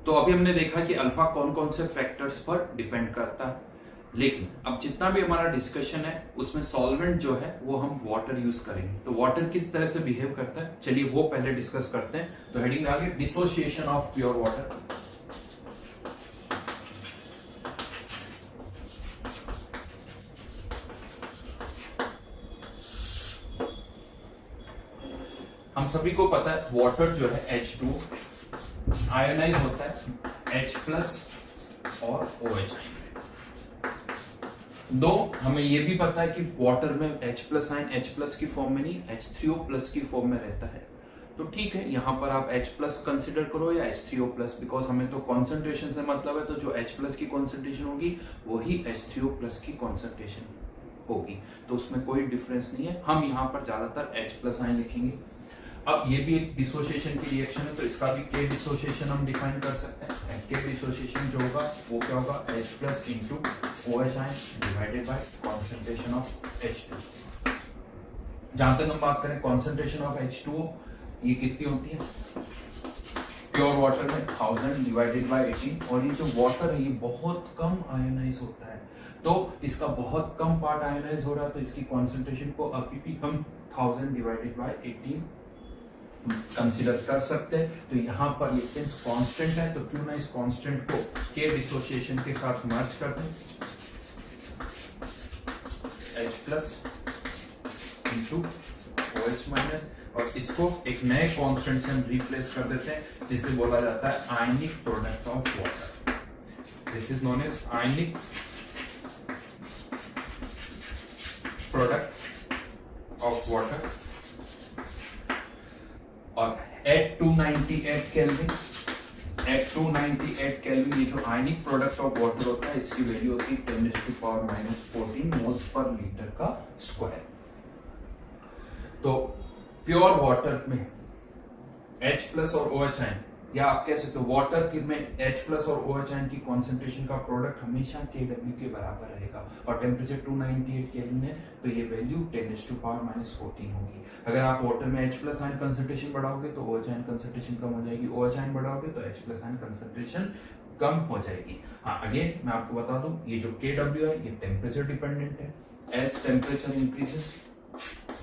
तो अभी हमने देखा कि अल्फा कौन कौन से फैक्टर्स पर डिपेंड करता है, लेकिन अब जितना भी हमारा डिस्कशन है उसमें सॉल्वेंट जो है वो हम वाटर यूज करेंगे। तो वाटर किस तरह से बिहेव करता है, चलिए वो पहले डिस्कस करते हैं। तो हेडिंग डालिए डिसोसिएशन ऑफ प्योर वाटर। हम सभी को पता है वाटर जो है H2 आयोनाइज होता है H प्लस और OH आयन। दो हमें यह भी पता है कि वाटर में H plus ion H plus की फॉर्म में नहीं H3O प्लस की फॉर्म में रहता है। तो ठीक है, यहां पर आप H प्लस कंसिडर करो या H3O प्लस, बिकॉज हमें तो कॉन्सेंट्रेशन से मतलब है। तो जो H प्लस की कॉन्सेंट्रेशन होगी वही H3O प्लस की कॉन्सेंट्रेशन होगी, तो उसमें कोई डिफरेंस नहीं है। हम यहाँ पर ज्यादातर H प्लस आयन लिखेंगे। अब ये भी एक डिसोसिएशन की रिएक्शन है, तो इसका भी के डिसोसिएशन हम डिफाइन कर सकते हैं। के डिसोसिएशन जो होगा वो क्या होगा, H plus into OH ion divided by concentration of H2। जहां तक हम बात करें कॉन्सेंट्रेशन ऑफ H2O, ये कितनी होती है प्योर वाटर में 1000 डिवाइडेड बाय 18। और ये जो वाटर है ये बहुत कम आयोनाइज होता है, तो इसका बहुत कम पार्ट आयोनाइज हो रहा है, तो इसकी कॉन्सेंट्रेशन को अभी भी हम 1000 डिवाइडेड बाय 18 कंसीडर कर सकते हैं। तो यहां पर ये सिंस कांस्टेंट है, तो क्यों ना इस कांस्टेंट को के डिसोसिएशन के साथ मर्ज कर दें, H plus into OH minus, और इसको एक नए कांस्टेंट से हम रिप्लेस कर देते हैं जिसे बोला जाता है ionic product of water. This is known as ionic product of water. और एट 298 केल्विन, एट 298 केल्विन ये जो आयनिक प्रोडक्ट ऑफ वाटर होता है इसकी वैल्यू होती है 10⁻⁻14 मोल्स पर लीटर का स्क्वायर। तो प्योर वाटर में H प्लस और OH आयन, या आप कह सकते हो वाटर की में H प्लस और OH आयन की कॉन्सेंट्रेशन का प्रोडक्ट हमेशा Kw के बराबर रहेगा, और टेम्परेचर 298 केल्विन है, तो ये वैल्यू 10⁻⁻14 होगी। अगर आप वाटर में H प्लस आयन कंसेंट्रेशन बढ़ाओगे तो OH आयन कंसेंट्रेशन कम हो जाएगी, OH आयन बढ़ाओगे तो H प्लस आयन कंसेंट्रेशन कम हो जाएगी। हाँ, अगेन मैं आपको बता दूं ये जो Kw है ये टेम्परेचर डिपेंडेंट है। एज टेम्परेचर इंक्रीजेस,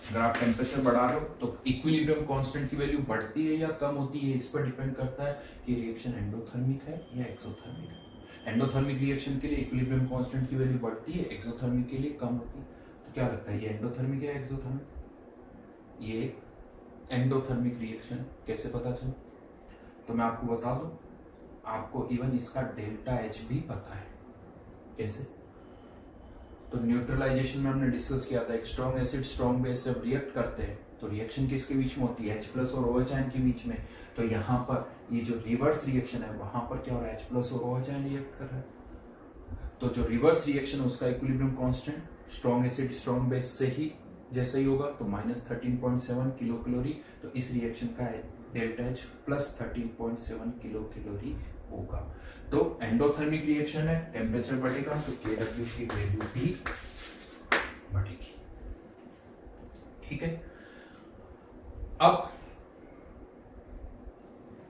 अगर आप टेम्परेचर बढ़ा रहे हो तो इक्विलिब्रियम कांस्टेंट की वैल्यू बढ़ती है या कम होती है, इस पर डिपेंड करता है कि रिएक्शन एंडोथर्मिक है या एक्सोथर्मिक है। एंडोथर्मिक रिएक्शन के लिए इक्विलिब्रियम कांस्टेंट की वैल्यू बढ़ती है, एक्सोथर्मिक के लिए कम होती है। तो क्या लगता है ये एंडोथर्मिक है एक्सोथर्मिक? ये एक एंडोथर्मिक रिएक्शन, कैसे पता चला? तो मैं आपको बता दूं, आपको इवन इसका डेल्टा H भी पता है। कैसे? तो न्यूट्रलाइजेशन में हमने डिस्कस किया था, एक स्ट्रॉन्ग एसिड स्ट्रॉन्ग बेस जब रिएक्ट करते हैं तो रिएक्शन किसके बीच में होती है, H प्लस और OH आयन के बीच में। तो यहाँ पर ये जो रिवर्स रिएक्शन है वहां पर क्या हो रहा है, H प्लस और OH आयन रिएक्ट कर रहा है। तो जो रिवर्स रिएक्शन है उसका equilibrium constant strong acid strong base से ही जैसा ही होगा, तो -13.7 किलो कैलोरी। तो इस रिएक्शन का delta H plus 13.7 kilo calorie होगा। तो एंडोथर्मिक रिएक्शन है, टेम्परेचर बढ़ेगा तो Kw की वैल्यू भी बढ़ेगी। ठीक है, अब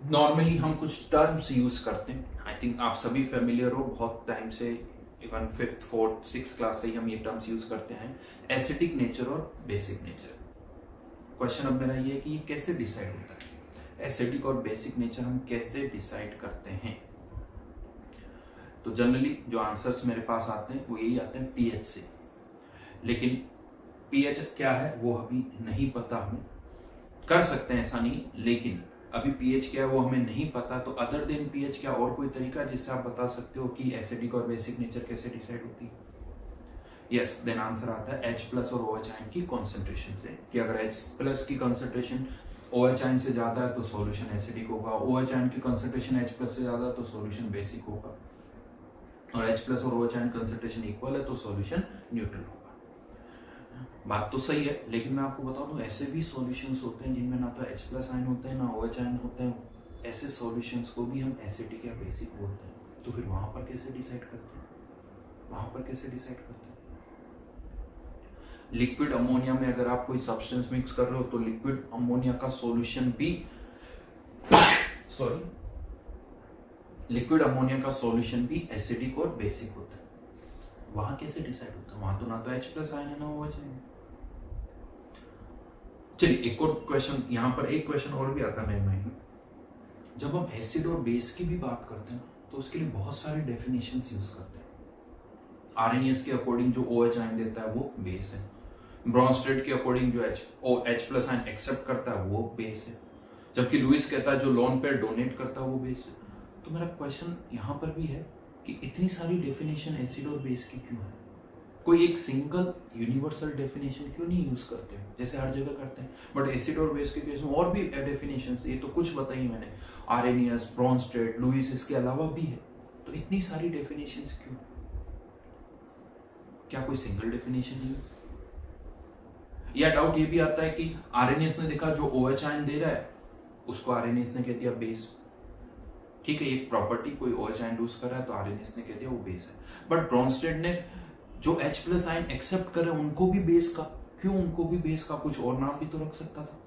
नॉर्मली हम कुछ टर्म्स यूज करते हैं, आई थिंक आप सभी फेमिलियर हो, बहुत टाइम से even 5th 4th 6th class से ही हम ये टर्म्स यूज करते हैं, एसिडिक नेचर और बेसिक नेचर। क्वेश्चन अब मेरा ये है कि ये कैसे डिसाइड होता है, एसिडिक और बेसिक नेचर हम कैसे डिसाइड करते हैं? तो जनरली जो आंसर्स मेरे पास आते हैं वो यही आते हैं pH से, लेकिन pH क्या है वो अभी नहीं पता हमें। कर सकते हैं ऐसा नहीं, लेकिन अभी pH क्या है वो हमें नहीं पता। तो अदर देन pH क्या और कोई तरीका जिससे आप बता सकते हो कि एसिडिक और बेसिक नेचर कैसे डिसाइड होती है? यस, देन आंसर आता है H प्लस और OH आयन की कॉन्सेंट्रेशन से, कि अगर H प्लस की कॉन्सेंट्रेशन OH आयन से ज्यादा है तो सॉल्यूशन एसिडिक होगा, OH आयन की कॉन्सेंट्रेशन H प्लस से ज्यादा है तो सॉल्यूशन बेसिक होगा, और H प्लस और OH आयन कंसेंट्रेशन इक्वल है तो सॉल्यूशन न्यूट्रल होगा। बात तो सही है, लेकिन मैं आपको बता दूं ऐसे भी सॉल्यूशंस होते हैं जिनमें ना तो H प्लस आयन होते हैं ना OH आयन होते हैं। ऐसे सॉल्यूशंस को भी हम एसिडिक या बेसिक बोलते हैं। तो फिर वहां पर कैसे डिसाइड करते हैं? लिक्विड अमोनिया में अगर आप कोई सब्सटेंस मिक्स कर रहे हो तो लिक्विड अमोनिया का सॉल्यूशन भी लिक्विड अमोनिया का सॉल्यूशन भी एसिडिक और बेसिक होता है, वहां कैसे डिसाइड होता है? वहां तो ना तो H प्लस आयन है ना OH आयन है। चलिए एक और क्वेश्चन, यहां पर एक क्वेश्चन और भी आता है मेरे माइंड में। जब हम एसिड और बेस की भी बात करते हैं तो उसके लिए बहुत सारे डेफिनेशंस यूज करते हैं। आरएनएस के अकॉर्डिंग जो OH आयन देता है वो बेस है, ब्रॉन्स्टेड के अकॉर्डिंग जो H प्लस आयन एक्सेप्ट करता है वो बेस है, जबकि लुइस कहता है जो लोन पेयर डोनेट करता है वो बेस है। तो मेरा क्वेश्चन यहां पर भी है कि इतनी सारी डेफिनेशन एसिड और बेस की क्यों है? कोई एक सिंगल यूनिवर्सल डेफिनेशन क्यों नहीं यूज करते हैं जैसे हर जगह करते हैं? बट एसिड और बेस के केस में और भी डेफिनेशन, ये तो कुछ बताई मैंने, आरएनएस, ब्रॉन्स्टेड, लुइस, इसके अलावा भी है, तो इतनी सारी डेफिनेशन क्यों? क्या कोई सिंगल डेफिनेशन नहीं? या डाउट ये भी आता है कि आरएनएस ने देखा जो OH आयन दे रहा है उसको आरएनएस ने कह दिया बेस। ठीक है, एक प्रॉपर्टी कोई OH आयन लूज कर रहा है तो आरएनएस ने कह दिया वो बेस है। बट ब्रॉन्स्टेड ने जो H प्लस आयन एक्सेप्ट कर रहे हैं उनको भी बेस का, क्यों उनको भी बेस का? कुछ और नाम भी तो रख सकता था।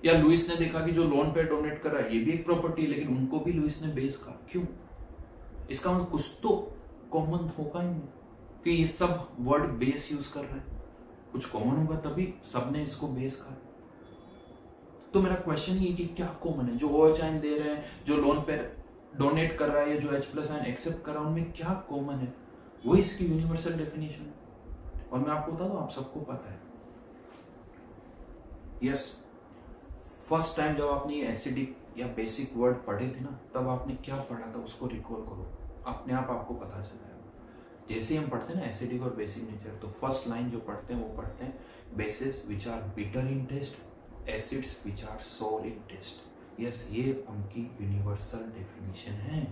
या लुइस ने देखा कि जो लोन पेयर डोनेट कर रहा है ये भी एक प्रॉपर्टी है, लेकिन उनको भी लुइस ने बेस का, क्यों? इसका मतलब कुछ तो कॉमन होगा ही कि ये सब वर्ड बेस यूज कर रहे हैं, कुछ कॉमन होगा तभी सबने इसको बेस कहा। तो मेरा क्वेश्चन ये कि क्या कॉमन है? जो OH आयन दे रहे हैं, जो लोन पेयर डोनेट कर रहा है, या जो H प्लस आयन एक्सेप्ट कर रहा है, उनमें क्या कॉमन है? वो इसकी यूनिवर्सल डेफिनेशन है। और मैं आपको बता दूं, आप सबको पता है। यस, फर्स्ट टाइम जब आपने ये एसिडिक या बेसिक वर्ड पढ़े थे ना, तब आपने क्या पढ़ा था उसको रिकॉल करो, अपने आप आपको पता चल जाएगा। जैसे हम पढ़ते हैं ना एसिडिक और बेसिक नेचर, तो फर्स्ट लाइन जो पढ़ते हैं वो पढ़ते हैं bases which are bitter in taste, acids which are sour in taste. Yes, ये उनकी यूनिवर्सल डेफिनेशन है।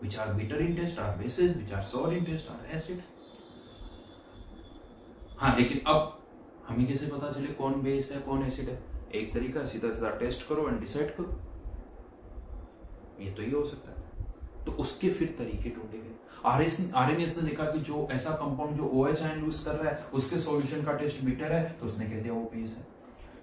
which are bitter in taste are bases, which are sour in taste are acids। हाँ, लेकिन अब हमें कैसे पता चले कौन बेस है कौन एसिड है? एक तरीका, सीधा सीधा टेस्ट करो एंड डिसाइड करो, ये तो ही हो सकता है। तो उसके फिर तरीके ढूंढे गए। आरएनएस ने देखा कि जो ऐसा कंपाउंड जो OH आयन लूज कर रहा है उसके सॉल्यूशन का टेस्ट बिटर है, तो उसने कह दिया वो बेस है।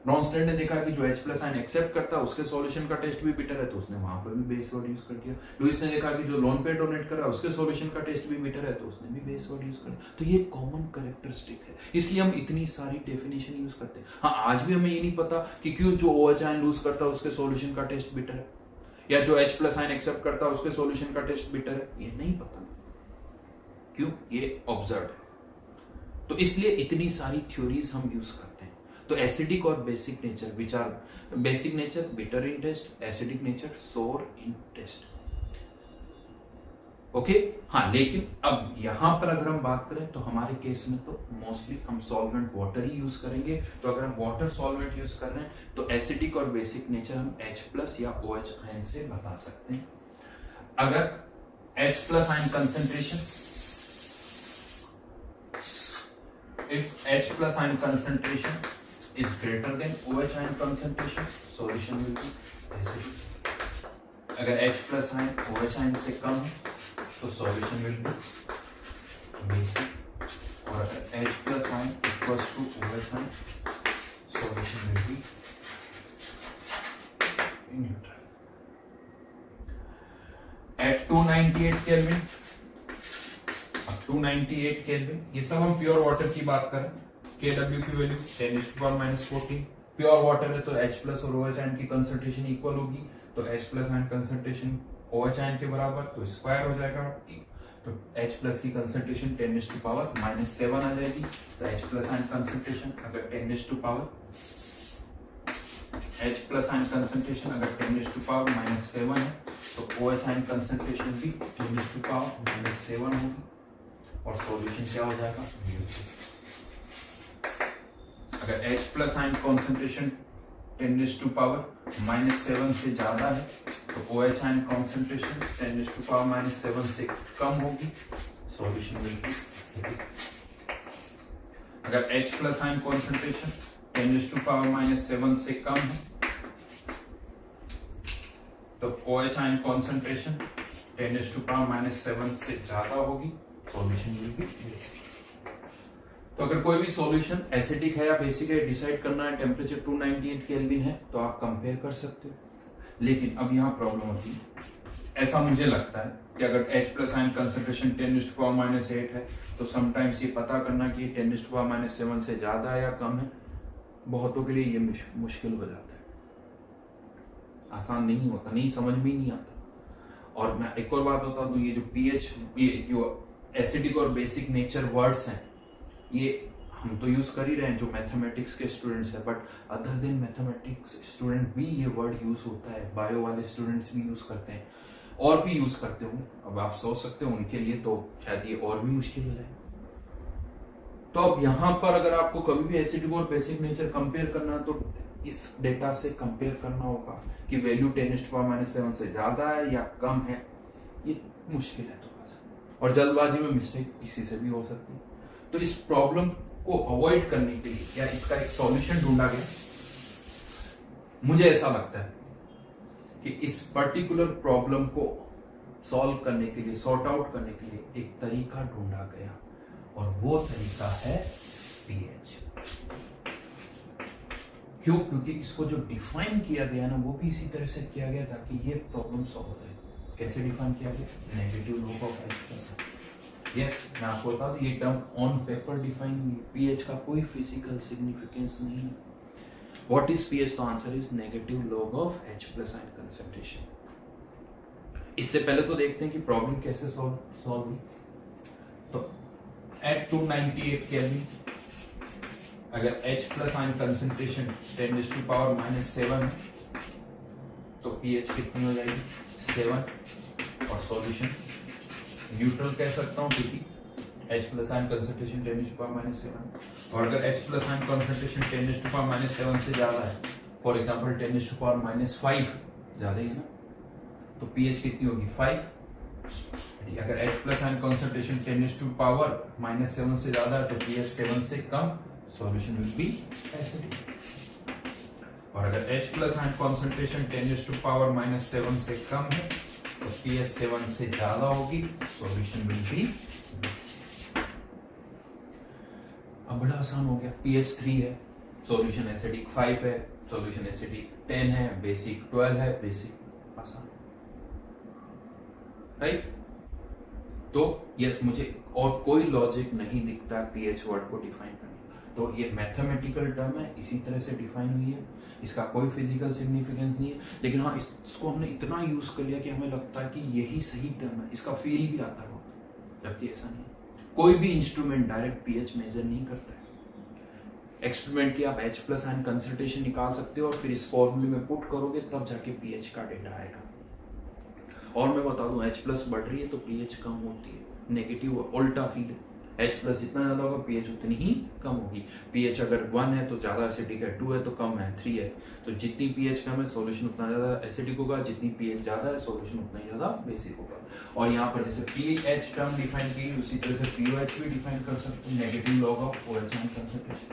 ब्रॉन्स्टेड ने देखा कि जो H प्लस आयन एक्सेप्ट करता है उसके सॉल्यूशन का टेस्ट भी बिटर है, तो उसने वहां पर भी बेस वर्ड यूज कर दिया। लुइस ने देखा कि जो लोन पेयर डोनेट कर रहा है उसके सॉल्यूशन का टेस्ट भी बिटर है, तो उसने भी बेस वर्ड यूज कर दिया। तो ये कॉमन कैरेक्टरिस्टिक है, इसलिए हम इतनी सारी डेफिनेशन यूज करते हैं। हाँ, आज भी हमें ये नहीं पता कि क्यों जो OH आयन लूज करता है उसके सॉल्यूशन का टेस्ट बिटर है, या जो H प्लस आयन एक्सेप्ट करता है उसके सॉल्यूशन का टेस्ट बिटर है, ये नहीं पता। क्यों? ये ऑब्जर्व है। तो इसलिए इतनी सारी थ्योरीज हम यूज करते हैं। तो एसिडिक और basic nature, which are basic nature bitter in taste, acidic nature sour in test. Okay, हाँ, लेकिन अब यहां पर अगर हम बात करें तो हमारे केस में तो मोस्टली हम सॉल्वेंट वाटर ही यूज करेंगे। तो अगर हम वाटर सॉल्वेंट यूज कर रहे हैं तो एसिडिक और बेसिक नेचर हम H प्लस या OH आयन से बता सकते हैं। अगर H plus ion concentration, if H plus ion concentration is greater than OH ion concentration, solution will be acidic। अगर H plus ion OH ion से कम है तो solution will be basic, और अगर H plus ion equals to OH ion, solution will be neutral। At 298 Kelvin, 298 kelvin, ये सब हम pure water की बात करें, Kw की वैल्यू 10⁻⁴। प्योर वाटर है तो H प्लस और OH आयन की कंसंट्रेशन इक्वल होगी, तो H plus ion concentration OH ion के बराबर, तो स्क्वायर हो जाएगा। तो H प्लस की कंसंट्रेशन 10⁻⁷ आ जाएगी, तो H प्लस आयन कंसंट्रेशन अगर 10⁻⁷ है तो OH आयन कंसंट्रेशन भी 10⁻⁷ होगी, और सॉल्यूशन क्या हो जाएगा? अगर H प्लस आयन कॉन्सेंट्रेशन 10⁻⁷ से ज्यादा है तो OH आयन कॉन्सेंट्रेशन 10⁻⁷ से कम होगी, सॉल्यूशन विल बी एसिडिक। अगर H प्लस आयन कॉन्सेंट्रेशन 10⁻⁷ से कम है तो OH आयन कॉन्सेंट्रेशन 10⁻⁷ से ज्यादा होगी, सॉल्यूशन विल बी बेसिक। तो अगर कोई भी सॉल्यूशन एसिडिक है या बेसिक है, डिसाइड करना है, टेम्परेचर 298 केल्विन है, तो आप कंपेयर कर सकते हो। लेकिन अब यहाँ प्रॉब्लम होती है, ऐसा मुझे लगता है कि अगर H प्लस आयन कंसंट्रेशन 10⁻⁸ है तो समटाइम्स ये पता करना कि 10⁻⁷ से ज्यादा है या कम है, बहुतों के लिए ये मुश्किल हो जाता है, आसान नहीं होता, नहीं समझ में ही नहीं आता। और मैं एक और बात बता दूं, ये जो pH, ये जो एसिडिक और बेसिक नेचर वर्ड्स हैं, ये हम तो यूज कर ही रहे हैं जो मैथमेटिक्स के स्टूडेंट्स हैं, but other than mathematics student भी ये वर्ड यूज होता है, बायो वाले स्टूडेंट्स भी यूज करते हैं और भी यूज करते होंगे। अब आप सोच सकते हो उनके लिए तो शायद ये और भी मुश्किल हो जाए। तो अब यहाँ पर अगर आपको कभी भी एसिडिक और बेसिक नेचर कंपेयर करना है तो इस डेटा से कंपेयर करना होगा कि वैल्यू 10⁻⁷ से ज्यादा है या कम है। ये मुश्किल है थोड़ा सा, और जल्दबाजी में मिस्टेक किसी से भी हो सकती है। तो इस प्रॉब्लम को अवॉइड करने के लिए या इसका एक सॉल्यूशन ढूंढा गया। मुझे ऐसा लगता है कि इस पर्टिकुलर प्रॉब्लम को सॉल्व करने के लिए, सॉर्ट आउट करने के लिए एक तरीका ढूंढा गया, और वो तरीका है pH। क्यों? क्योंकि इसको जो डिफाइन किया गया ना, वो भी इसी तरह से किया गया ताकि ये प्रॉब्लम सॉल्व हो जाए। कैसे डिफाइन किया गया? Negative log of H plus. Yes, मैं आपको बता दूं, ये टर्म ऑन पेपर डिफाइन हुई। pH का कोई फिजिकल सिग्निफिकेंस नहीं है। What is pH? तो answer is negative log of H plus ion concentration. इससे पहले तो देखते हैं कि प्रॉब्लम कैसे सॉल्व हुई। तो एट 298 केल्विन अगर H प्लस आयन कंसंट्रेशन 10⁻⁷ है तो pH कितनी हो जाएगी? 7। और सॉल्यूशन न्यूट्रल कह सकता हूं क्योंकि H प्लस आयन कंसंट्रेशन 10⁻⁷। और अगर H प्लस आयन कंसंट्रेशन 10⁻⁷ से ज्यादा है, फॉर एग्जांपल 10⁻⁵ ज्यादा ही है ना, तो pH कितनी होगी? 5। अगर H प्लस आयन कंसंट्रेशन 10⁻⁻7 से ज्यादा है तो pH 7 से कम, सॉल्यूशन विल बी एसिडिक। और अगर H प्लस आयन कंसंट्रेशन 10⁻⁻7 से कम है तो pH 7 से ज्यादा होगी, सॉल्यूशन विल बी बेसिक। अब बड़ा आसान हो गया, pH 3 है, सॉल्यूशन एसिडिक 5 है, सॉल्यूशन एसिडिक 10 है, बेसिक 12 है, बेसिक आसान, राइट? तो यस, मुझे और कोई लॉजिक नहीं दिखता pH वर्ड को डिफाइन करने। तो ये मैथमेटिकल टर्म है, इसी तरह से डिफाइन हुई है, इसका कोई फिजिकल सिग्निफिकेंस नहीं है, लेकिन हाँ इसको हमने इतना यूज कर लिया कि हमें लगता है कि यही सही टर्म है, इसका फील भी आता है, जबकि ऐसा नहीं है। कोई भी इंस्ट्रूमेंट डायरेक्ट pH मेजर नहीं करता है। एक्सपेरिमेंटली आप H प्लस आयन कंसंट्रेशन निकाल सकते हो और फिर इस फॉर्मूले में पुट करोगे तब जाके pH का डेटा आएगा। और मैं बता दूं, H प्लस बढ़ रही है तो pH कम होती है, नेगेटिव उल्टा फील है। H प्लस जितना ज्यादा होगा pH उतनी ही कम होगी। pH अगर 1 है तो ज्यादा एसिडिक है, 2 है तो कम है, 3 है तो जितनी pH कम है सॉल्यूशन उतना ज्यादा एसिडिक होगा, जितनी pH ज्यादा है सॉल्यूशन उतना ही ज्यादा बेसिक होगा। और यहाँ पर जैसे pH टर्म डिफाइन की उसी तरह से pOH भी डिफाइन कर सकते हैं, negative log of OH ion concentration.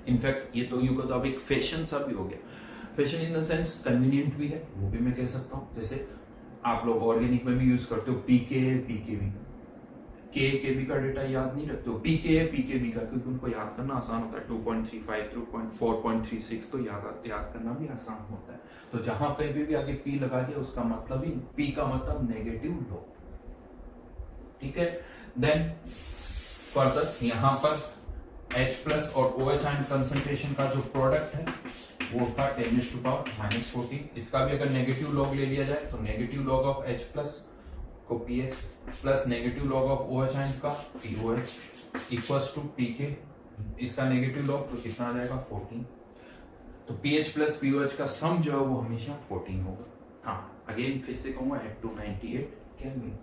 In fact ये तो यूं का तो एक फैशन सा भी हो गया, fashion in the sense convenient भी है, वो भी मैं कह सकता हूँ। जैसे आप लोग ऑर्गेनिक में भी यूज करते हो pKa pKb, KKB का डेटा याद नहीं रखते हो, pKa pKb का, क्योंकि उनको याद करना आसान होता है। 2.35 4.36 तो याद करना भी आसान होता है। तो जहां कहीं भी आगे P लगा दिया उसका मतलब ही, P का मतलब नेगेटिव लो, ठीक है। देन फर्दर यहाँ पर H प्लस और OH आयन कंसंट्रेशन का जो प्रोडक्ट है वो था 10⁻⁻14। इसका भी अगर नेगेटिव लॉग ले लिया जाए तो negative log of H plus को pH plus negative log of OH ion का POH इक्वल्स टू pK, इसका नेगेटिव लॉग तो कितना आ जाएगा? 14। तो pH प्लस POH का सम जो है वो हमेशा 14 होगा। हाँ, अगेन फिर से कहूंगा एट 298 केल्विन।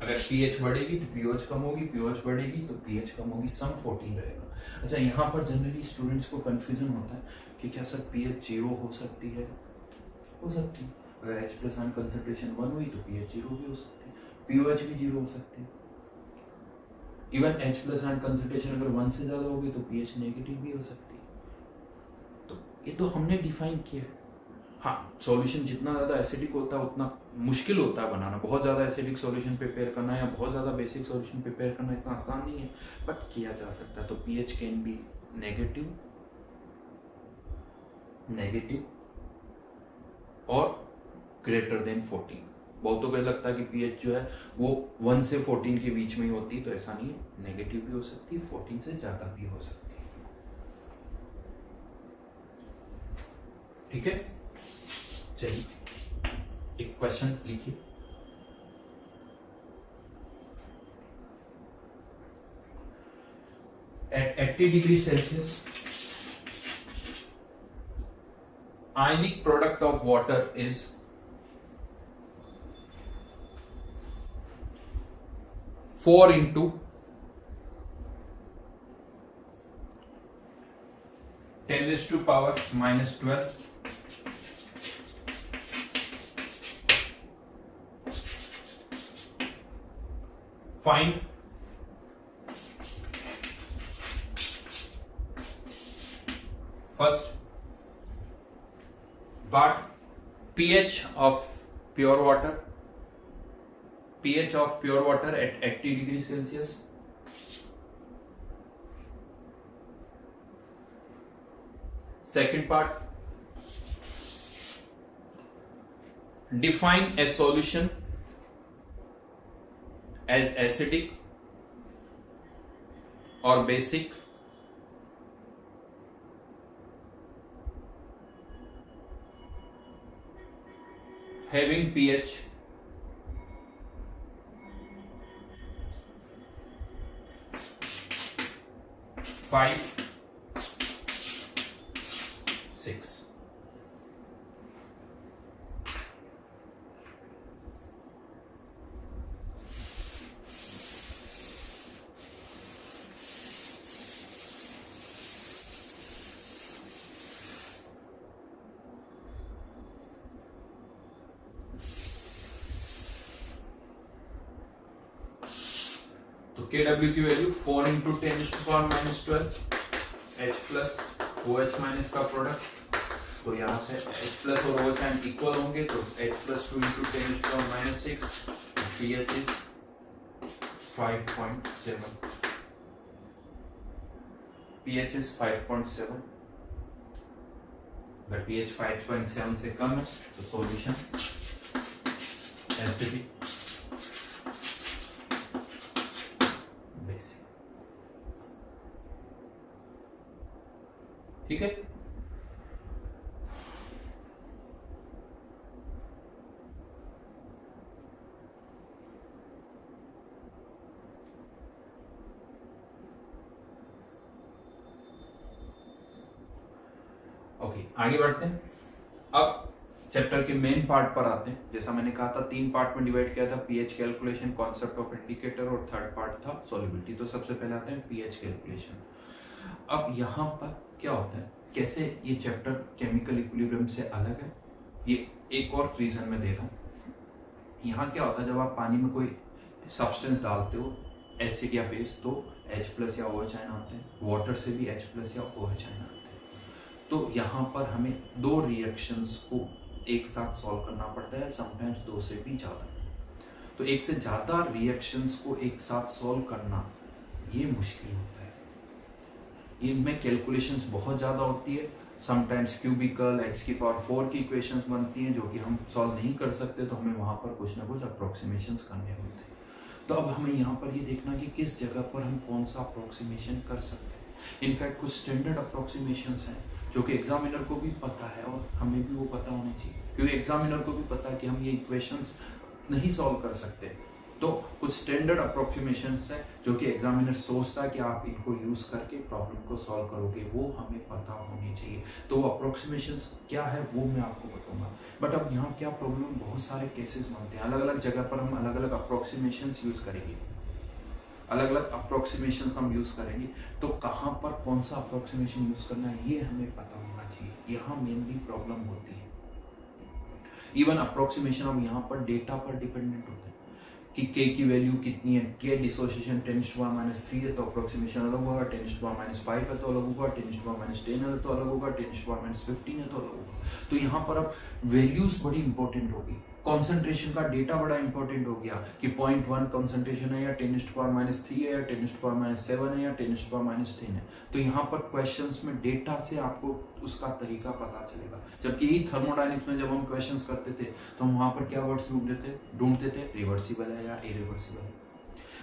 अगर pH बढ़ेगी तो POH कम होगी, POH बढ़ेगी तो pH कम होगी, सम 14 रहेगा। अच्छा, यहाँ पर जनरली स्टूडेंट्स को कंफ्यूजन होता है कि क्या सर pH 0 हो सकती है? हो सकती है। अगर H प्लस आयन कंसंट्रेशन 1 हुई तो pH 0 भी हो सकती है, POH भी 0 हो सकती है। Even H plus ion concentration अगर 1 से ज्यादा होगी तो pH नेगेटिव भी हो सकती है। तो ये तो हमने डिफाइन किया है। हाँ, सॉल्यूशन जितना ज्यादा एसिडिक होता है उतना मुश्किल होता है बनाना। बहुत ज्यादा एसिडिक सॉल्यूशन प्रिपेयर करना या बहुत ज्यादा बेसिक सॉल्यूशन प्रिपेयर करना इतना आसान नहीं है, बट किया जा सकता है। तो pH can be negative negative और ग्रेटर देन 14। बहुतों को लगता है कि पीएच जो है वो 1 से 14 के बीच में ही होती है, तो ऐसा नहीं है, नेगेटिव भी हो सकती है, 14 से ज्यादा भी हो सकती है। ठीक है, चलिए एक क्वेश्चन लिखिए। At 80 degrees Celsius, ionic product of water is 4 into 10 raised to power minus 12 find first but pH of pure water, pH of pure water at 80 degrees Celsius. Second part, define a solution as acidic or basic having pH 5, 6. तो KW की value 4 into 10 to power minus 12 H plus OH minus का product, तो यहाँ से H plus और OH ion equal होंगे, तो H plus 2 into 10 to power minus 6, pH is 5.7, pH is 5.7, अगर pH 5.7 से कम है तो सॉल्यूशन एसिडिक बेसिक। ठीक है, ओके आगे बढ़ते हैं। अब चैप्टर के मेन पार्ट पर आते हैं। जैसा मैंने कहा था 3 पार्ट में डिवाइड किया था, pH calculation, concept of indicator और थर्ड पार्ट था सॉल्युबिलिटी। तो सबसे पहले आते हैं पीएच कैलकुलेशन। अब यहाँ पर क्या होता है, कैसे ये चैप्टर केमिकल इक्विलिब्रियम से अलग है, ये एक और रीजन मैं दे रहा हूँ। यहाँ क्या होता है, जब आप पानी में कोई सब्सटेंस डालते हो एसिड या बेस, तो H प्लस या OH आयन आते हैं, वाटर से भी H प्लस या OH आयन आते हैं। तो यहाँ पर हमें 2 रिएक्शंस को एक साथ सॉल्व करना पड़ता है, समटाइम्स 2 से भी ज़्यादा। तो एक से ज़्यादा रिएक्शंस को एक साथ सॉल्व करना ये मुश्किल होता है, ये इनमें कैलकुलेशंस बहुत ज़्यादा होती है। समटाइम्स क्यूबिकल x की पावर 4 की इक्वेशंस बनती हैं जो कि हम सॉल्व नहीं कर सकते, तो हमें वहाँ पर कुछ ना कुछ अप्रोक्सीमेशंस करने होते हैं। तो अब हमें यहाँ पर ये देखना कि किस जगह पर हम कौन सा अप्रोक्सीमेशन कर सकते हैं। इनफैक्ट कुछ स्टैंडर्ड अप्रोक्सीमेशंस हैं जो कि एग्जामिनर को भी पता है और हमें भी वो पता होना चाहिए, क्योंकि एग्जामिनर को भी पता है कि हम ये इक्वेशंस नहीं सॉल्व कर सकते। तो कुछ स्टैंडर्ड अप्रोक्सीमेशंस है जो कि एग्जामिनर सोचता है कि आप इनको यूज करके प्रॉब्लम को सॉल्व करोगे, वो हमें पता होनी चाहिए। तो वो अप्रोक्सीमेशंस क्या है वो मैं आपको बताऊंगा। बट अब यहाँ क्या प्रॉब्लम, बहुत सारे केसेस बनते हैं, अलग अलग जगह पर हम अलग अलग अप्रोक्सीमेशंस यूज करेंगे, अलग अलग अप्रोक्सीमेशन हम यूज करेंगे। तो कहाँ पर कौन सा अप्रोक्सीमेशन यूज करना है ये हमें पता होना चाहिए, यहाँ मेनली प्रॉब्लम होती है। इवन अप्रोक्सीमेशन अब यहाँ पर डेटा पर डिपेंडेंट होता है कि K की वैल्यू कितनी है। K डिसोसिएशन 10⁻³ है तो अप्रोक्सीमेशन अलग होगा, 10⁻5 है तो अलग होगा, 10⁻10 है तो अलग होगा, 10⁻15 है तो अलग होगा। तो यहाँ पर अब वैल्यूज बड़ी इंपॉर्टेंट होगी, कॉन्सेंट्रेशन का डेटा बड़ा इंपॉर्टेंट हो गया कि 0.1 कॉन्सेंट्रेशन है या 10⁻³ है या 10⁻⁷ है या 10⁻³ है। तो यहाँ पर क्वेश्चंस में डेटा से आपको उसका तरीका पता चलेगा। जबकि यही थर्मोडायनेमिक्स में जब हम क्वेश्चंस करते थे तो हम वहां पर क्या वर्ड्स ढूंढते थे, रिवर्सिबल है या इरिवर्सिबल है,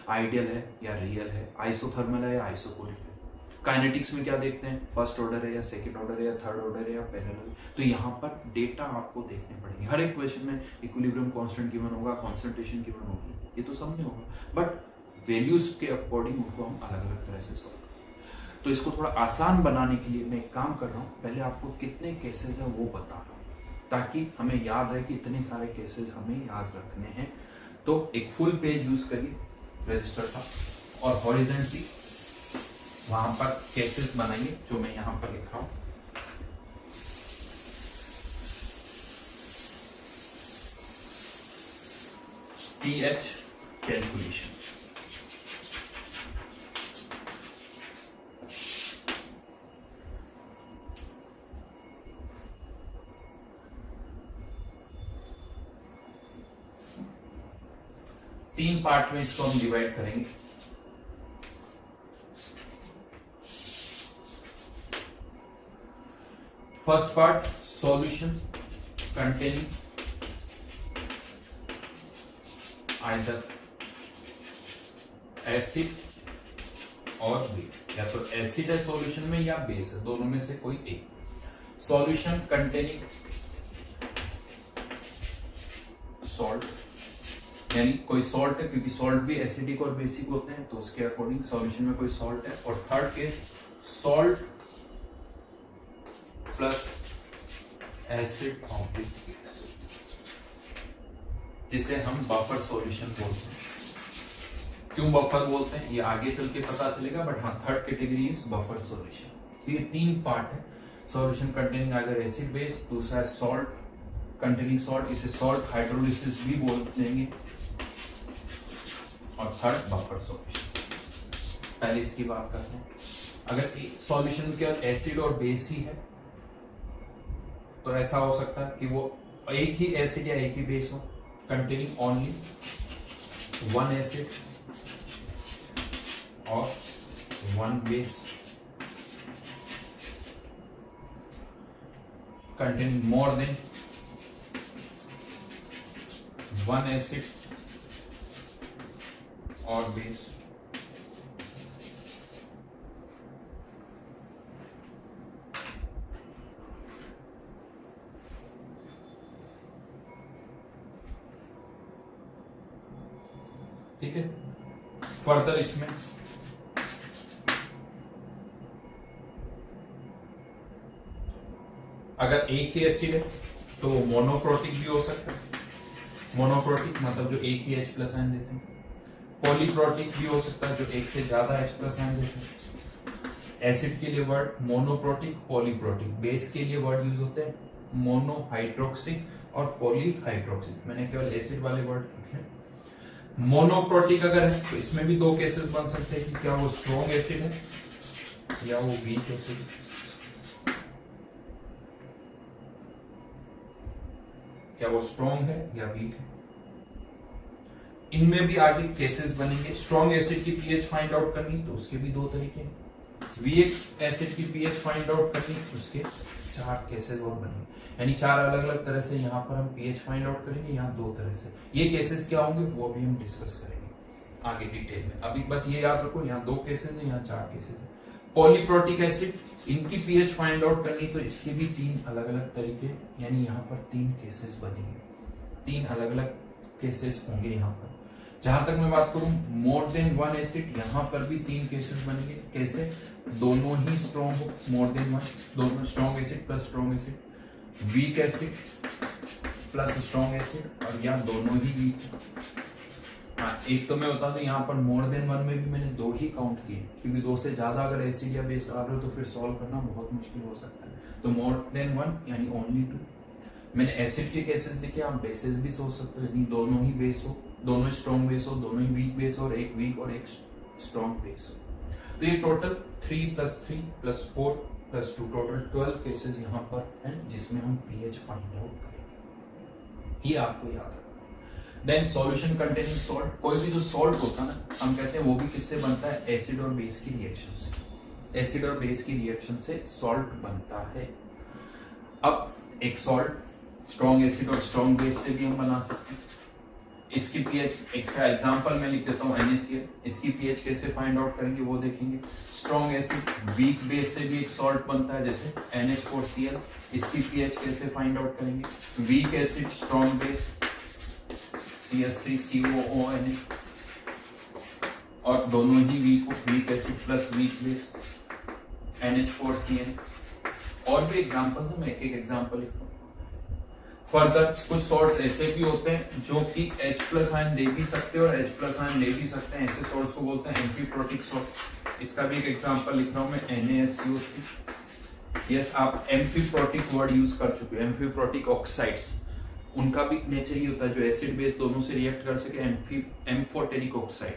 आइडियल है या रियल है, आइसोथर्मल है या आइसोकोरिक है। काइनेटिक्स में क्या देखते हैं, फर्स्ट ऑर्डर है या सेकंड ऑर्डर है या थर्ड ऑर्डर है या पैरेलल। तो यहाँ पर डेटा आपको देखने पड़ेंगे। हर एक क्वेश्चन में इक्विलिब्रियम कांस्टेंट गिवन होगा, कॉन्सेंट्रेशन गिवन होगी, ये तो सब में होगा, बट वैल्यूज के अकॉर्डिंग उनको हम अलग अलग तरह से सॉल्व करें। तो इसको थोड़ा आसान बनाने के लिए मैं एक काम कर रहा हूँ, पहले आपको कितने केसेस है वो बता रहा हूँ ताकि हमें याद रहे कि इतने सारे केसेस हमें याद रखने हैं। तो एक फुल पेज यूज करिए रजिस्टर का और हॉरिजॉन्टली वहां पर केसेस बनाइए जो मैं यहां पर लिख रहा हूं। pH कैलकुलेशन, तीन पार्ट में इसको हम डिवाइड करेंगे। First part solution containing either acid और बेस, या तो एसिड है सॉल्यूशन में या बेस है, दोनों में से कोई एक। सॉल्यूशन कंटेनिंग सॉल्ट, यानी कोई सॉल्ट है, क्योंकि सॉल्ट भी एसिडिक और बेसिक होते हैं तो उसके अकॉर्डिंग सॉल्यूशन में कोई सॉल्ट है। और third case salt plus acid oblique base, जिसे हम बफर सॉल्यूशन बोलते हैं। क्यों बफर बोलते हैं ये आगे चल के पता चलेगा, बट हाँ third category is buffer solution. ये तीन पार्ट है, solution containing either acid base, दूसरा है सॉल्ट कंटेनिंग सॉल्ट, इसे सॉल्ट हाइड्रोलिसिस भी बोल देंगे, और थर्ड बफर सॉल्यूशन। पहले इसकी बात करते हैं। अगर सॉल्यूशन केवल एसिड और बेस ही है तो ऐसा हो सकता है कि वो एक ही एसिड या एक ही बेस हो, कंटेनिंग ओनली वन एसिड और one base, containing more than one acid और बेस, ठीक है। फर्दर इसमें अगर एक ही एसिड है तो मोनोप्रोटिक भी हो सकता है, मोनोप्रोटिक मतलब जो एक ही H+ आयन देते हैं। पॉलीप्रोटिक भी हो सकता है जो एक से ज्यादा H+ आयन देते हैं। एसिड के लिए वर्ड मोनोप्रोटिक, पॉलीप्रोटिक। बेस के लिए वर्ड यूज होते हैं मोनोहाइड्रोक्सिक और पॉलीहाइड्रोक्सिक। मैंने केवल एसिड वाले वर्ड रखे। मोनोप्रोटिक अगर है तो इसमें भी दो केसेस बन सकते हैं कि क्या वो स्ट्रॉन्ग एसिड है या वो वीक एसिड है। क्या वो स्ट्रॉन्ग है या वीक है, इनमें भी आगे केसेस बनेंगे। स्ट्रॉन्ग एसिड की पीएच फाइंड आउट करनी तो उसके भी दो तरीके हैं। वीक एसिड की पीएच फाइंड आउट करनी उसके चार केसेस और बनेंगे, यानी चार अलग अलग तरह से यहाँ पर हम पीएच फाइंड आउट करेंगे, यहाँ दो तरह से। ये केसेस क्या होंगे वो भी हम डिस्कस करेंगे आगे डिटेल में। अभी बस ये याद रखो यहाँ दो केसेस है, यहाँ चार केसेस है। पॉलीप्रोटिक एसिड, इनकी पीएच फाइंड आउट करनी तो इसके भी तीन अलग अलग तरीके, यानी यहाँ पर तीन केसेस बनेंगे, तीन अलग अलग केसेस होंगे यहाँ पर। जहां तक मैं बात करूं मोर देन वन एसिड, यहाँ पर भी तीन केसेस बनेंगे। कैसे? दोनों ही स्ट्रॉन्ग हो, मोर देन वन, दोनों strong acid plus strong acid, week acid plus strong acid, और या दोनों ही वीक। हाँ, एक तो मैं बता दूं यहाँ पर मोर देन वन में भी मैंने दो ही काउंट किए, क्योंकि दो से ज्यादा अगर एसिड या बेस डाल रहे हो तो फिर सॉल्व करना बहुत मुश्किल हो सकता है। तो मोर देन वन यानी ओनली टू। मैंने एसिड के केसेस लिखे, आप बेसिस भी सोच सकते हो, यानी दोनों ही बेस हो, दोनों स्ट्रॉन्ग बेस हो, दोनों ही वीक बेस हो, और एक वीक और एक स्ट्रॉन्ग बेस हो। तो ये टोटल 3 + 3 + 4 + 2 टोटल 12 केसेस यहाँ पर हैं जिसमें हम पीएच फाइंड आउट करेंगे। ये आपको याद रखना। देन सॉल्यूशन कंटेनिंग सॉल्ट, कोई भी जो सॉल्ट होता है ना, हम कहते हैं वो भी किससे बनता है, एसिड और बेस की रिएक्शन से। एसिड और बेस की रिएक्शन से सॉल्ट बनता है। अब एक सॉल्ट स्ट्रॉन्ग एसिड और स्ट्रॉन्ग बेस से भी हम बना सकते हैं। इसकी पीएच, इसका एग्जांपल मैं लिख देता हूँ NaCl। इसकी पीएच कैसे फाइंड आउट करेंगे वो देखेंगे। स्ट्रॉन्ग एसिड वीक बेस से भी एक सॉल्ट बनता है जैसे NH4Cl। इसकी पीएच कैसे फाइंड आउट करेंगे, weak acid strong base CH3COONA, और दोनों ही weak acid plus weak base NH4Cl। और भी एग्जांपल्स है, मैं एक एक एग्जांपल लिखता हूँ। फर्दर कुछ सॉल्ट्स ऐसे भी होते हैं जो कि H+ आयन दे भी सकते हैं और H+ आयन ले भी सकते हैं, ऐसे सॉल्ट्स को बोलते हैं एम्फीप्रोटिक सॉल्ट। इसका भी एक एग्जांपल लिख रहा हूं मैं, NaHCO3। यस, आप एम्फीप्रोटिक वर्ड यूज कर चुके हैं। एम्फीप्रोटिक ऑक्साइड्स, उनका भी नेचर ही होता है जो एसिड बेस दोनों से रिएक्ट कर सके, एम्फोटेरिक ऑक्साइड।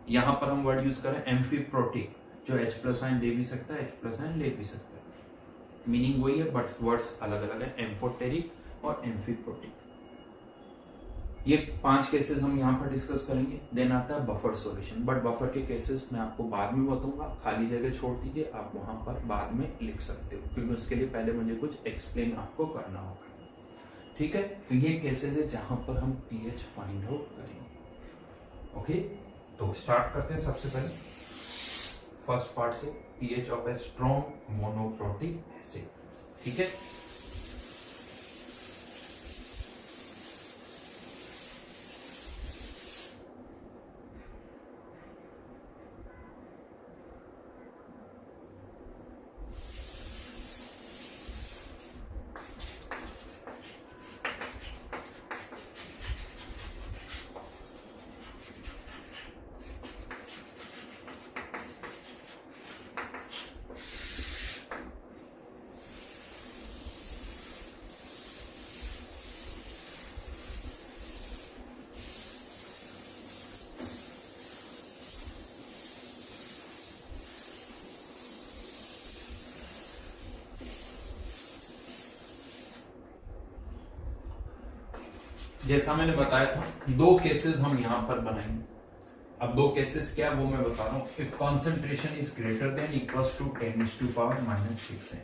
यहां पर हम वर्ड यूज करें एम्फीप्रोटिक, जो H+ आयन दे भी सकता है, H+ आयन ले भी सकता है। मीनिंग वही है बट वर्ड्स अलग अलग है, एम्फोटेरिक और एम्फीप्रोटिक। ये 5 केसेस हम यहाँ पर डिस्कस करेंगे। देन आता है बफर सॉल्यूशन, बट बफर के केसेस मैं आपको बाद में बताऊंगा, खाली जगह छोड़ दीजिए, आप वहां पर बाद में लिख सकते हो, क्योंकि उसके लिए पहले मुझे कुछ एक्सप्लेन आपको करना होगा। ठीक है, तो ये केसेस है जहां पर हम पीएच फाइंड आउट करेंगे। ओके, तो स्टार्ट करते हैं सबसे पहले फर्स्ट पार्ट से, pH of a strong monoprotic acid. ठीक है, जैसा मैंने बताया था 2 केसेस हम यहां पर बनाएंगे। अब 2 केसेस क्या वो मैं बता रहा हूं। If concentration is greater than equals to 10⁻⁻6 है।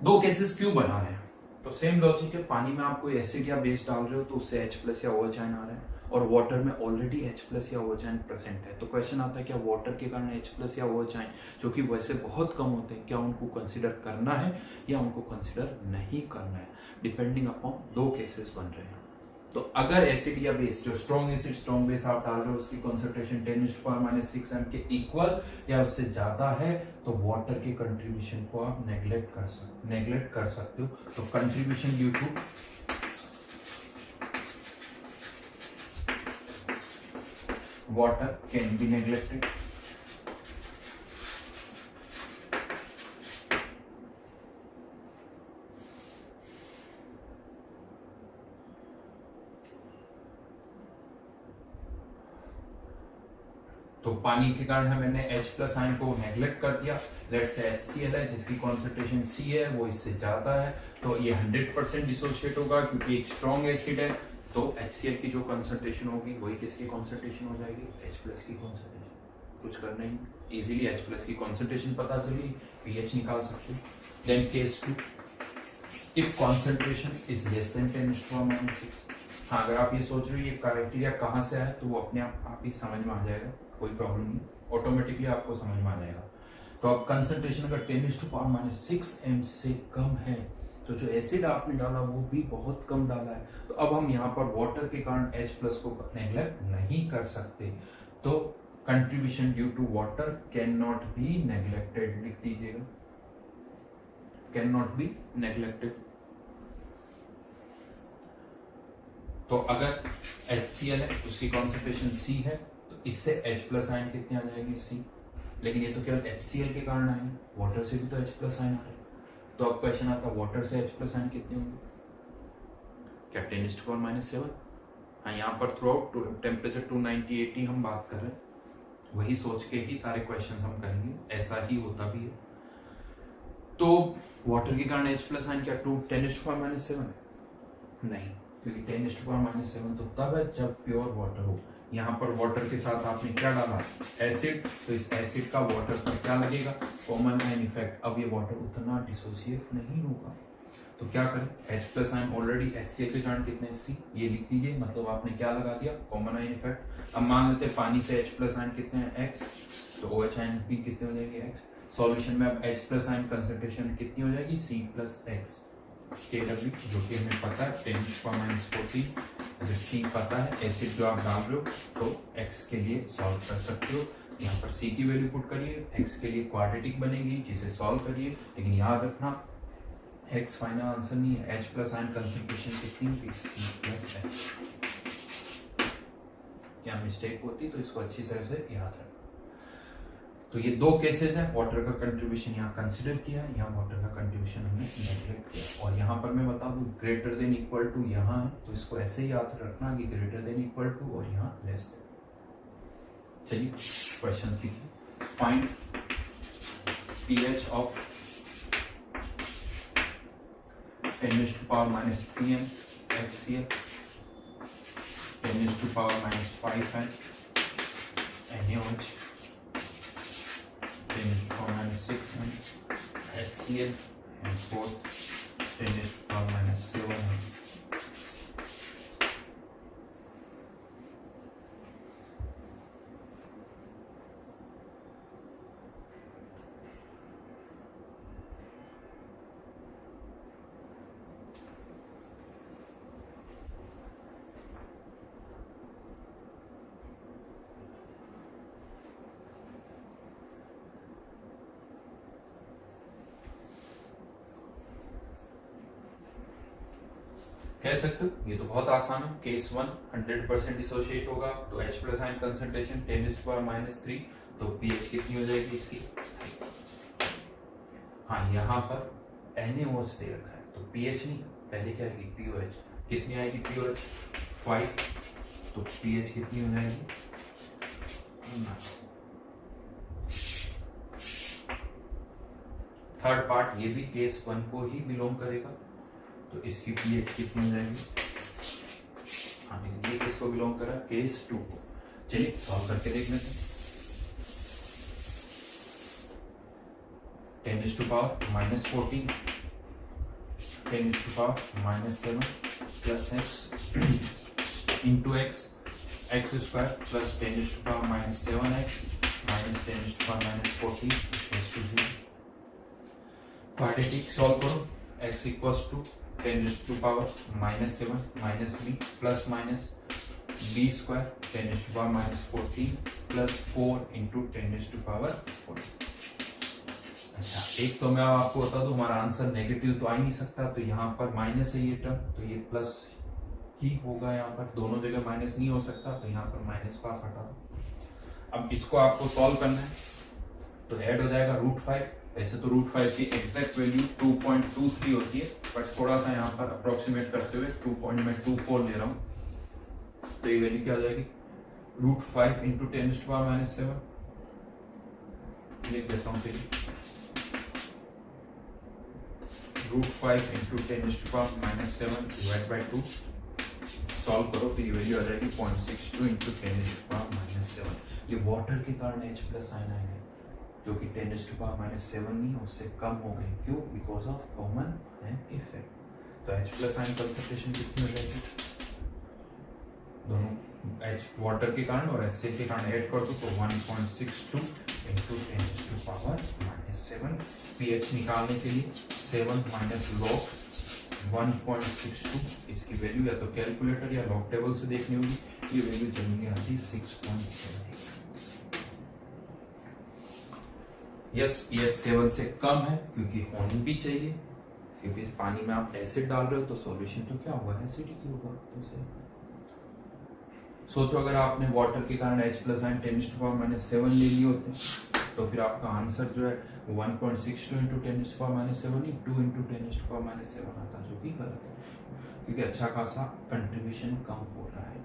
2 केसेस क्यों बना रहे हैं, तो सेम लॉजिक है। पानी में आप कोई एसिड या बेस डाल रहे हो तो उससे H+ या OH आयन आ रहा है, और वाटर में ऑलरेडी H+ या OH आयन प्रेजेंट है। तो क्वेश्चन आता है क्या वाटर के कारण H+ या OH आयन, जो कि वैसे बहुत कम होते हैं, क्या उनको कंसीडर करना है या उनको कंसीडर नहीं करना है, डिपेंडिंग अपॉन 2 केसेस बन रहे हैं। तो अगर एसिड या बेस, जो स्ट्रॉन्ग एसिड स्ट्रॉन्ग बेस आप डाल रहे हो, उसकी कॉन्सेंट्रेशन 10⁻⁻6 m के इक्वल या उससे ज्यादा है, तो वाटर के कंट्रीब्यूशन को आप नेग्लेक्ट कर सकते हो। तो contribution due to water can be neglected. तो पानी के कारण है मैंने H+ आयन को नेग्लेक्ट कर दिया। लेट्स से HCl है जिसकी कॉन्सेंट्रेशन C है, वो इससे ज्यादा है, तो ये 100% डिसोशिएट होगा क्योंकि एक स्ट्रॉन्ग एसिड है। तो HCl की जो कॉन्सेंट्रेशन होगी वही किसकी कॉन्सेंट्रेशन हो जाएगी, H+ की कॉन्सेंट्रेशन। कुछ करना ही, इजीली H+ की कॉन्सेंट्रेशन पता चली, pH निकाल सकते। Then case 2, if concentration is less than 10⁻⁻6। हाँ, अगर आप ये सोच रहे हो ये क्राइटेरिया कहाँ से आया, तो वो अपने आप ही समझ में आ जाएगा, कोई प्रॉब्लम नहीं, ऑटोमेटिकली आपको समझ में आ जाएगा। तो अब कंसेंट्रेशन अगर 10⁻⁻6 m से कम है, तो जो एसिड आपने डाला वो भी बहुत कम डाला है। तो अब हम यहाँ पर वाटर के कारण H+ को नेग्लेक्ट नहीं कर सकते। तो contribution due to water can not be neglected, लिख दीजिएगा, कैन नॉट बी नेग्लेक्टेड। तो अगर HCl है, उसकी कॉन्सेंट्रेशन C है, तो इससे H+ आयन कितने आ जाएंगे, C। लेकिन ये तो केवल HCl के कारण आए, वाटर से भी तो H+ आयन आ रहे हैं। तो अब क्वेश्चन आता है वाटर से H+ आयन कितने होंगे, क्या 10⁻⁻7। हाँ, यहाँ पर थ्रू आउट टेम्परेचर 290-80 हम बात कर रहे हैं, वही सोच के ही सारे क्वेश्चन हम करेंगे, ऐसा ही होता भी है। तो वाटर के कारण H+ आयन क्या 10⁻⁷? नहीं, क्योंकि 10⁻⁷ तो तब है जब प्योर वाटर हो। यहाँ पर वाटर के साथ आपने क्या डाला, एसिड, तो इस एसिड का वाटर पर क्या लगेगा, कॉमन आयन इफेक्ट। अब ये वाटर उतना डिसोसिएट नहीं होगा, तो क्या करें, H+ आयन ऑलरेडी HCl के कारण कितने C, ये लिख दीजिए, मतलब आपने क्या लगा दिया, कॉमन आयन इफेक्ट। अब मान लेते हैं पानी से H+ आयन कितने हैं, X, तो OH आयन भी कितने हो जाएंगे, X। सॉल्यूशन में अब H+ आयन कंसंट्रेशन कितनी हो जाएगी, C+X Kw, जो कि हमें पता है 10⁻⁴। अगर C पता है, एसिड जो आप डाल रहे हो, तो X के लिए सॉल्व कर सकते हो। यहाँ पर C की वैल्यू पुट करिए, X के लिए क्वाड्रेटिक बनेगी जिसे सॉल्व करिए, लेकिन याद रखना X फाइनल आंसर नहीं है, H+ आयन कंसंट्रेशन कितनी होगी, C+H। क्या मिस्टेक होती तो इसको अच्छी तरह से याद रखना। तो ये दो केसेस हैं, वाटर का कंट्रीब्यूशन यहाँ कंसिडर किया है, यहाँ वाटर का कंट्रीब्यूशन हमने नेग्लेक्ट किया। और यहाँ पर मैं बता दूं ग्रेटर देन इक्वल टू यहाँ है, तो इसको ऐसे ही याद रखना कि ग्रेटर देन इक्वल टू और यहाँ लेस देन। चलिए क्वेश्चन लिखिए, find pH of 10⁻³ HCl, 10⁻⁵ NaOH, 10⁻⁶ HCl, and 10⁻⁷. कह सकते हो ये तो बहुत आसान है। केस 1 100% डिसोशिएट होगा, तो H+ आयन कंसंट्रेशन 10⁻⁻3, तो pH कितनी हो जाएगी इसकी। हाँ, यहाँ पर NaOH दे रखा है, तो pH नहीं, पहले क्या आएगी POH, कितनी आएगी POH 5, तो pH कितनी हो जाएगी 9। थर्ड पार्ट ये भी केस 1 को ही बिलोंग करेगा, तो इसकी pH कितनी हो जाएगी, हाँ लेकिन ये किसको बिलोंग करा, केस 2 को। चलिए सॉल्व करके देख लेते हैं। 10⁻⁻14, 10⁻⁻7 plus x into x, x² plus 10⁻⁻7x minus 10⁻⁻14 equals to 0। Quadratic solve करो, x equals to 10⁻⁻7 minus b plus minus b² 10⁻⁻14 plus 4 into 10⁻⁴। अच्छा, एक तो मैं आपको बता दूं, हमारा आंसर नेगेटिव तो आ ही नहीं सकता, तो यहाँ पर माइनस है ये टर्म, तो ये प्लस ही होगा। यहाँ पर दोनों जगह माइनस नहीं हो सकता, तो यहाँ पर माइनस को आप हटा दो। अब इसको आपको सॉल्व करना है, तो ऐड हो जाएगा √5। वैसे तो √5 की एग्जैक्ट वैल्यू 2.23 होती है, बट थोड़ा सा यहाँ पर अप्रोक्सीमेट करते हुए 2.24 ले रहा हूँ, तो ये वैल्यू क्या हो जाएगी, √5 into 10⁻⁻7 लिख देता हूँ, √5 into 10⁻⁻7 डिवाइड बाय 2, सॉल्व करो तो ये वैल्यू आ जाएगी 0.62 into 10⁻⁻7। ये वाटर के कारण H+ आयन आएंगे, जो कि 10⁻⁻7 नहीं, उससे कम हो गए। क्यों, because of common ion effect. तो H+ आयन कंसंट्रेशन कितनी हो जाएगी, दोनों H वाटर के कारण और HCl के कारण ऐड कर दो, तो 1.62 into 10⁻⁻7। pH निकालने के लिए 7 minus log 1.62, इसकी वैल्यू या तो कैलकुलेटर या लॉग टेबल से देखनी होगी। ये वैल्यू जनरली आती है 6.7। यस, pH 7 से कम है, क्योंकि होनी भी चाहिए, क्योंकि इस पानी में आप एसिड डाल रहे हो, तो सॉल्यूशन तो क्या होगा, एसिडिक ही होगा। तो सोचो अगर आपने वाटर के कारण H+ आयन 10⁻⁻7 ले लिए होते, तो फिर आपका आंसर जो है 1.62 into 10⁻⁻7 नहीं, 2 into 10⁻⁻7 आता, जो कि गलत है, क्योंकि अच्छा खासा कंट्रीब्यूशन कम हो रहा है।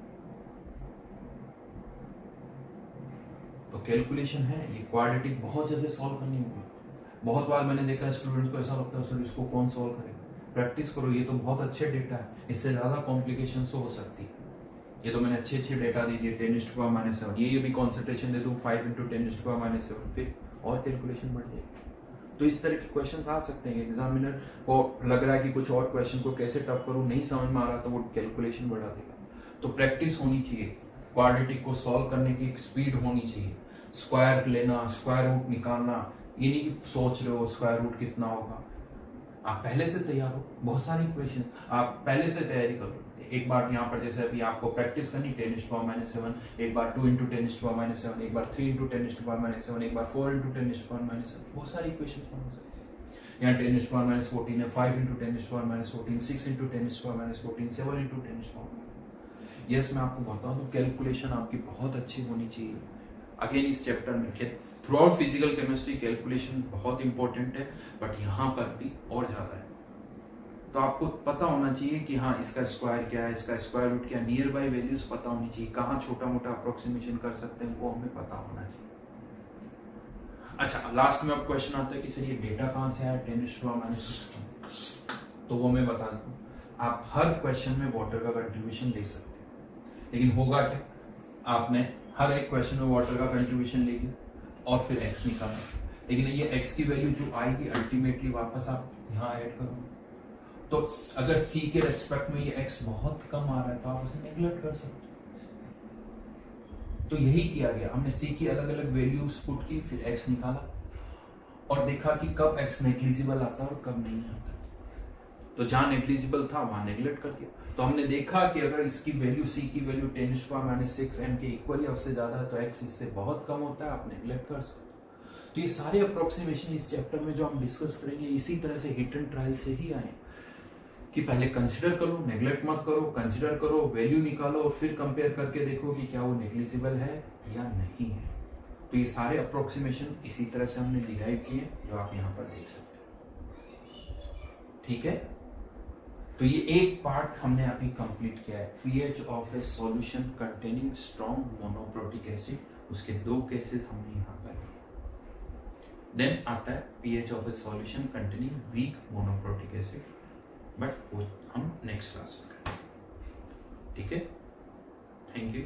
तो कैलकुलेशन है, ये क्वाड्रेटिक बहुत जगह सॉल्व करनी होगी। बहुत बार मैंने देखा स्टूडेंट्स को ऐसा लगता है सर इसको कौन सॉल्व करेगा, प्रैक्टिस करो, ये तो बहुत अच्छे डेटा है, इससे ज्यादा कॉम्प्लिकेशन तो हो सकती है। ये तो मैंने अच्छे डेटा दे दिए 10⁻⁻⁷, ये भी कॉन्सेंट्रेशन दे दूं 5 × 10⁻⁷, फिर और कैलकुलेशन बढ़ जाएगी। तो इस तरह के क्वेश्चन आ सकते हैं। एग्जामिनर को लग रहा है कि कुछ और क्वेश्चन को कैसे टफ करूं, नहीं समझ में आ रहा, तो वो कैलकुलेशन बढ़ा देगा। तो प्रैक्टिस होनी चाहिए, क्वाड्रेटिक को सॉल्व करने की एक स्पीड होनी चाहिए। स्क्वायर लेना, स्क्वायर रूट निकालना, ये नहीं कि सोच रहे हो स्क्वायर रूट कितना होगा, आप पहले से तैयार हो। बहुत सारी क्वेश्चन आप पहले से तैयारी कर लो। एक बार यहाँ पर जैसे अभी आपको प्रैक्टिस करनी 10⁻⁷, एक बार 2 × 10⁻⁷, एक बार 3 × 10⁻⁷, एक बार 4 × 10⁻⁷, बहुत सारी क्वेश्चन बन सकते हैं। यहाँ 10⁻⁻14 है, 5 × 10⁻⁻14, 6 × 10⁻⁻14, 7 × 10⁻⁻14। यस, मैं आपको बताऊं तो कैलकुलेशन आपकी बहुत अच्छी होनी चाहिए। अगेन इस चैप्टर में through out physical chemistry calculation बहुत इंपॉर्टेंट है, बट यहाँ पर भी और ज्यादा है। तो आपको पता होना चाहिए कि हाँ इसका स्क्वायर क्या है, इसका स्क्वायर रूट क्या, नियर बाय वैल्यूज पता होनी चाहिए, कहाँ छोटा मोटा अप्रोक्सीमेशन कर सकते हैं वो हमें पता होना चाहिए। अच्छा, लास्ट में अब क्वेश्चन आता है कि सर ये डेटा कहाँ से आया 10⁻⁶, तो वो मैं बता दूं, आप हर क्वेश्चन में वाटर का कंट्रीब्यूशन ले सकते हैं, लेकिन होगा क्या, आपने हर एक क्वेश्चन में वाटर का कंट्रीब्यूशन ले लिया और फिर एक्स निकाला, लेकिन ये एक्स की वैल्यू जो आएगी अल्टीमेटली वापस आप यहाँ ऐड करो। तो अगर सी के रेस्पेक्ट में ये एक्स बहुत कम आ रहा है तो आप उसे नेग्लेक्ट कर सकते हो। तो यही किया गया, हमने सी की अलग अलग वैल्यूज पुट की, फिर एक्स निकाला और देखा कि कब एक्स नेग्लिजिबल आता है और कब नहीं आता। तो जहां नेग्लिजिबल था वहां नेग्लेक्ट कर दिया। तो हमने देखा कि अगर इसकी वैल्यू सी की वैल्यू 10⁻⁶ m के इक्वल या उससे ज्यादा है तो एक्स इससे बहुत कम होता है, आप नेग्लेक्ट कर सकते हो। तो ये सारे अप्रोक्सीमेशन इस चैप्टर में जो हम डिस्कस करेंगे इसी तरह से हिट एंड ट्रायल से ही आए कि पहले कंसीडर करो, नेग्लेक्ट मत करो, कंसीडर करो, वैल्यू निकालो और फिर कंपेयर करके देखो कि क्या वो नेग्लिजिबल है या नहीं है। तो ये सारे अप्रोक्सीमेशन इसी तरह से हमने डिराइव किए जो आप यहाँ पर देख सकते हो। ठीक है, तो ये एक पार्ट हमने अभी कंप्लीट किया है, pH of a solution containing strong monoprotic acid, उसके 2 केसेस हमने यहाँ पर। देन आता है pH of a solution containing weak monoprotic acid, but वो हम नेक्स्ट क्लास में करेंगे। ठीक है, थैंक यू।